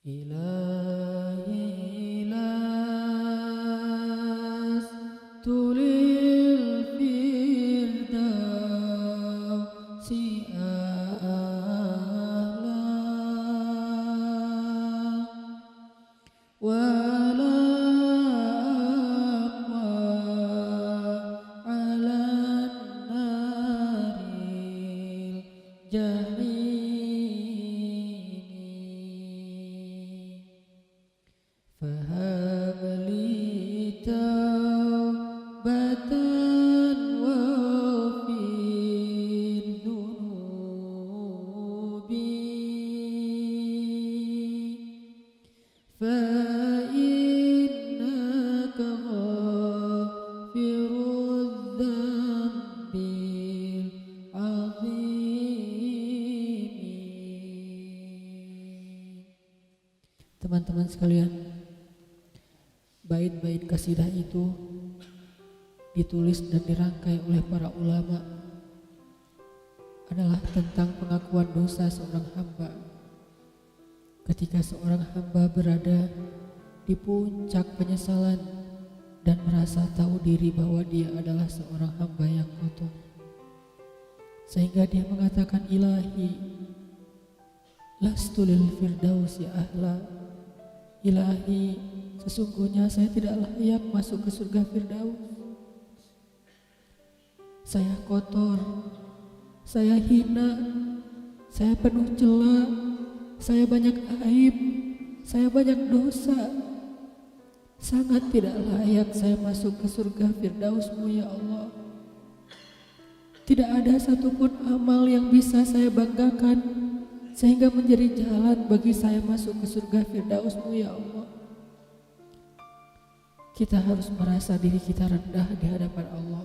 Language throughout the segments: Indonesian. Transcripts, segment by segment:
إلهي لست للفردوس أعلى ولا أقوى على النار الجحيم فهب لي توبة واغفر ذنوبي فإنك غافر الذنب العظيم. Teman-teman sekalian, bait-bait kasidah itu ditulis dan dirangkai oleh para ulama adalah tentang pengakuan dosa seorang hamba. Ketika seorang hamba berada di puncak penyesalan dan merasa tahu diri bahwa dia adalah seorang hamba yang kotor, sehingga dia mengatakan, Ilahi lastu lil firdausi ahla. Ilahi, sesungguhnya saya tidak layak masuk ke surga Firdaus. Saya kotor, saya hina, saya penuh cela, saya banyak aib, saya banyak dosa. Sangat tidak layak saya masuk ke surga Firdaus-Mu ya Allah. Tidak ada satupun amal yang bisa saya banggakan sehingga menjadi jalan bagi saya masuk ke surga Firdaus-Mu ya Allah. Kita harus merasa diri kita rendah di hadapan Allah.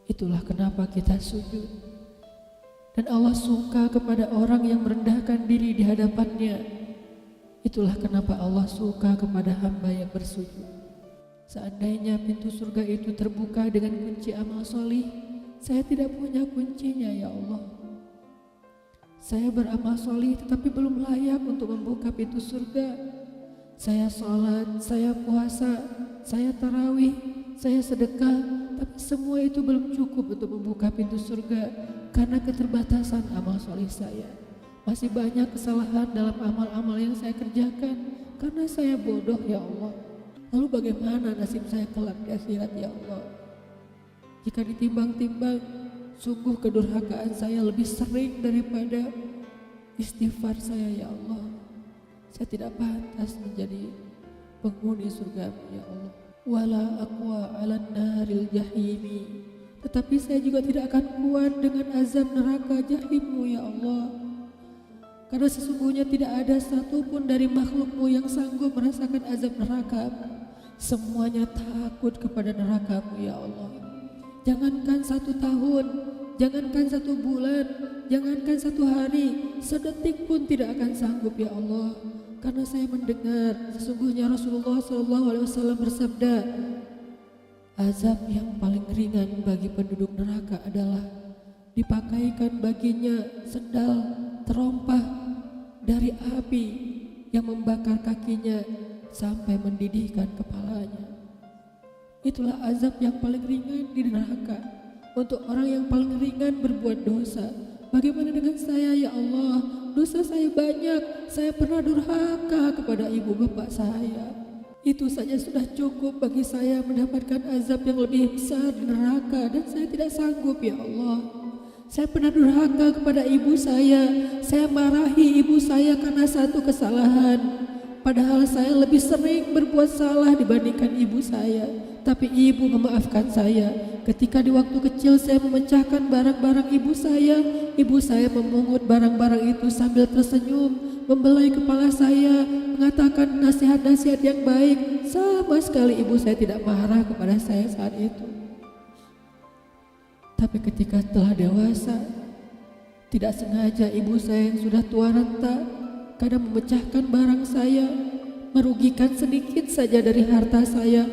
Itulah kenapa kita sujud. Dan Allah suka kepada orang yang merendahkan diri di hadapannya. Itulah kenapa Allah suka kepada hamba yang bersujud. Seandainya pintu surga itu terbuka dengan kunci amal solih, saya tidak punya kuncinya ya Allah. Saya beramal solih tetapi belum layak untuk membuka pintu surga. Saya sholat, saya puasa, saya tarawih, saya sedekah, tapi semua itu belum cukup untuk membuka pintu surga karena keterbatasan amal solih saya. Masih banyak kesalahan dalam amal-amal yang saya kerjakan karena saya bodoh ya Allah. Lalu bagaimana nasib saya kelak di akhirat ya Allah? Jika ditimbang-timbang, sungguh kedurhakaan saya lebih sering daripada istighfar saya ya Allah. Saya tidak pantas menjadi penghuni surga ya Allah. Wala aqwa 'alan naril jahimi. Tetapi saya juga tidak akan kuat dengan azab neraka jahim-Mu ya Allah. Karena sesungguhnya tidak ada satupun dari makhluk-Mu yang sanggup merasakan azab neraka. Semuanya takut kepada neraka-Mu ya Allah. Jangankan 1 tahun, jangankan 1 bulan, jangankan 1 hari, sedetik pun tidak akan sanggup ya Allah. Karena saya mendengar sesungguhnya Rasulullah SAW bersabda, azab yang paling ringan bagi penduduk neraka adalah dipakaikan baginya sendal terompah dari api yang membakar kakinya sampai mendidihkan kepalanya. Itulah azab yang paling ringan di neraka untuk orang yang paling ringan berbuat dosa. Bagaimana dengan saya ya Allah? Dosa saya banyak, saya pernah durhaka kepada ibu bapak saya. Itu saja sudah cukup bagi saya mendapatkan azab yang lebih besar di neraka dan saya tidak sanggup ya Allah. Saya pernah durhaka kepada ibu saya marahi ibu saya karena satu kesalahan. Padahal saya lebih sering berbuat salah dibandingkan ibu saya. Tapi ibu memaafkan saya. Ketika di waktu kecil saya memecahkan barang-barang ibu saya memungut barang-barang itu sambil tersenyum, membelai kepala saya, mengatakan nasihat-nasihat yang baik. Sama sekali ibu saya tidak marah kepada saya saat itu. Tapi ketika telah dewasa, tidak sengaja ibu saya yang sudah tua renta kadang memecahkan barang saya, merugikan sedikit saja dari harta saya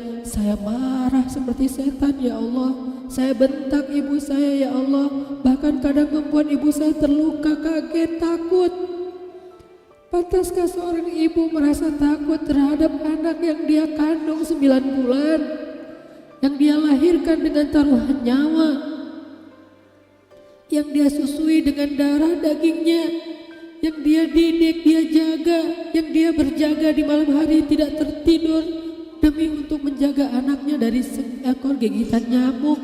marah seperti setan ya Allah. Saya bentak ibu saya ya Allah, bahkan kadang membuat ibu saya terluka, kaget, takut. Pantaskah seorang ibu merasa takut terhadap anak yang dia kandung 9 bulan, yang dia lahirkan dengan taruhan nyawa, yang dia susui dengan darah dagingnya, yang dia didik, dia jaga, yang dia berjaga di malam hari tidak tertidur demi untuk menjaga anaknya dari seekor gigitan nyamuk?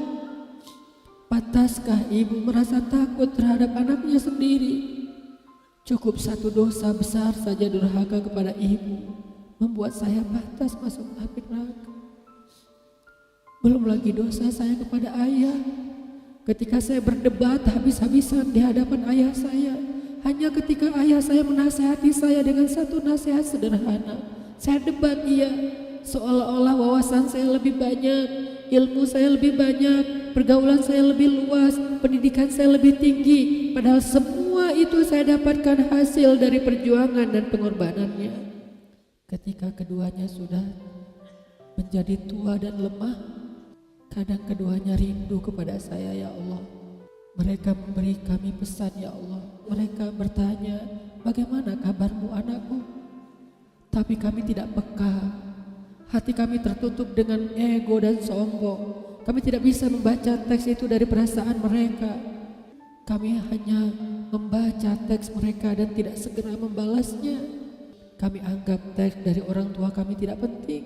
Pantaskah ibu merasa takut terhadap anaknya sendiri? Cukup satu dosa besar saja durhaka kepada ibu membuat saya pantas masuk api neraka. Belum lagi dosa saya kepada ayah. Ketika saya berdebat habis-habisan di hadapan ayah saya, hanya ketika ayah saya menasihati saya dengan satu nasihat sederhana, saya debat ia, seolah-olah wawasan saya lebih banyak, ilmu saya lebih banyak, pergaulan saya lebih luas, pendidikan saya lebih tinggi, padahal semua itu saya dapatkan hasil dari perjuangan dan pengorbanannya. Ketika keduanya sudah menjadi tua dan lemah, kadang keduanya rindu kepada saya, ya Allah. Mereka memberi kami pesan, ya Allah. Mereka bertanya, bagaimana kabarmu anakku? Tapi kami tidak peka. Hati kami tertutup dengan ego dan sombong. Kami tidak bisa membaca teks itu dari perasaan mereka. Kami hanya membaca teks mereka dan tidak segera membalasnya. Kami anggap teks dari orang tua kami tidak penting,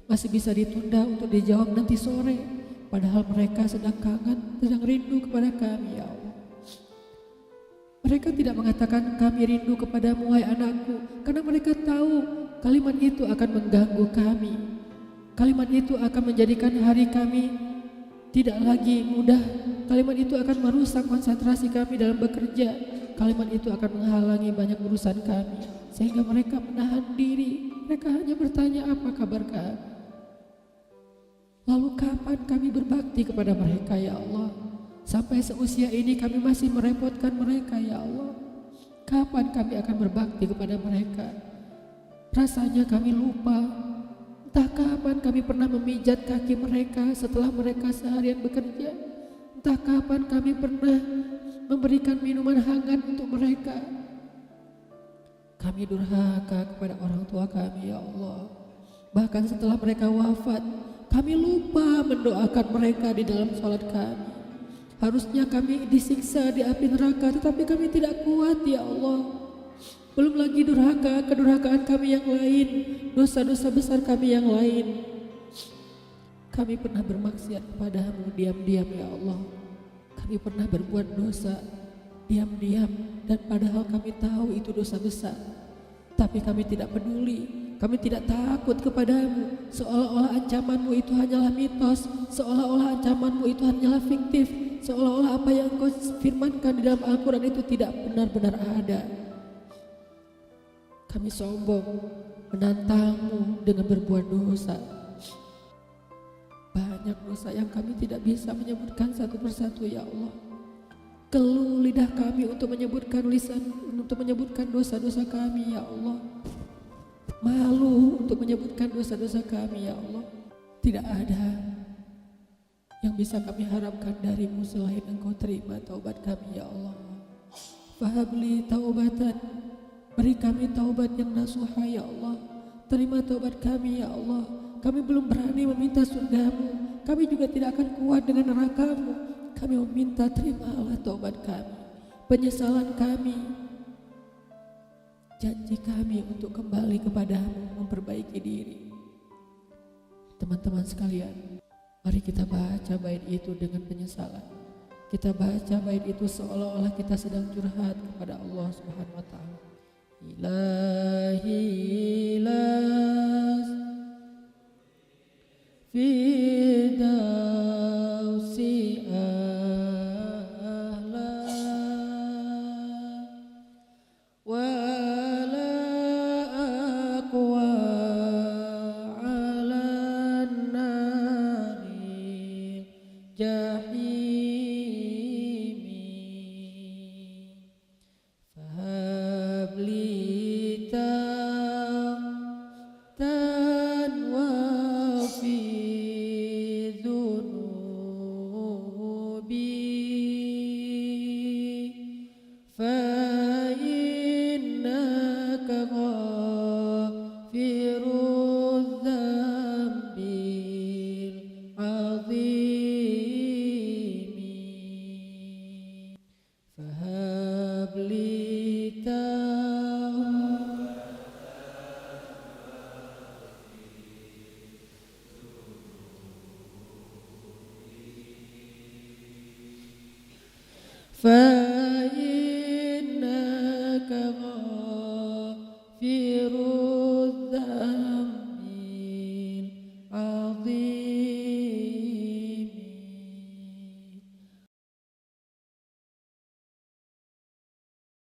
masih bisa ditunda untuk dijawab nanti sore. Padahal mereka sedang kangen, sedang rindu kepada kami, ya Allah. Mereka tidak mengatakan kami rindu kepadamu wahai anakku, karena mereka tahu kalimat itu akan mengganggu kami. Kalimat itu akan menjadikan hari kami tidak lagi mudah. Kalimat itu akan merusak konsentrasi kami dalam bekerja. Kalimat itu akan menghalangi banyak urusan kami, sehingga mereka menahan diri. Mereka hanya bertanya apa kabar kami. Lalu kapan kami berbakti kepada mereka, ya Allah? Sampai seusia ini kami masih merepotkan mereka, ya Allah. Kapan kami akan berbakti kepada mereka? Rasanya kami lupa. Entah kapan kami pernah memijat kaki mereka setelah mereka seharian bekerja. Entah kapan kami pernah memberikan minuman hangat untuk mereka. Kami durhaka kepada orang tua kami, ya Allah. Bahkan setelah mereka wafat, kami lupa mendoakan mereka di dalam sholat kami. Harusnya kami disiksa di api neraka, tetapi kami tidak kuat, ya Allah. Belum lagi durhaka, kedurhakaan kami yang lain, dosa-dosa besar kami yang lain. Kami pernah bermaksiat kepadamu diam-diam, ya Allah. Kami pernah berbuat dosa diam-diam, dan padahal kami tahu itu dosa besar. Tapi kami tidak peduli, kami tidak takut kepadamu. Seolah-olah ancamanmu itu hanyalah mitos, seolah-olah ancamanmu itu hanyalah fiktif, seolah-olah apa yang kau firmankan di dalam Al-Quran itu tidak benar-benar ada. Kami sombong menantangmu dengan berbuat dosa. Banyak dosa yang kami tidak bisa menyebutkan satu persatu, ya Allah. Keluh lidah kami untuk menyebutkan dosa-dosa kami, ya Allah. Malu untuk menyebutkan dosa-dosa kami, ya Allah. Tidak ada yang bisa kami harapkan darimu selain Engkau terima taubat kami, ya Allah. Fahabli taubatan, beri kami taubat yang nasuha, ya Allah. Terima taubat kami, ya Allah. Kami belum berani meminta surgamu, kami juga tidak akan kuat dengan nerakamu. Kami meminta terimalah taubat kami, penyesalan kami, janji kami untuk kembali kepadamu, memperbaiki diri. Teman-teman sekalian, mari kita baca bait itu dengan penyesalan. Kita baca bait itu seolah-olah kita sedang curhat kepada Allah Subhanahu wa taala.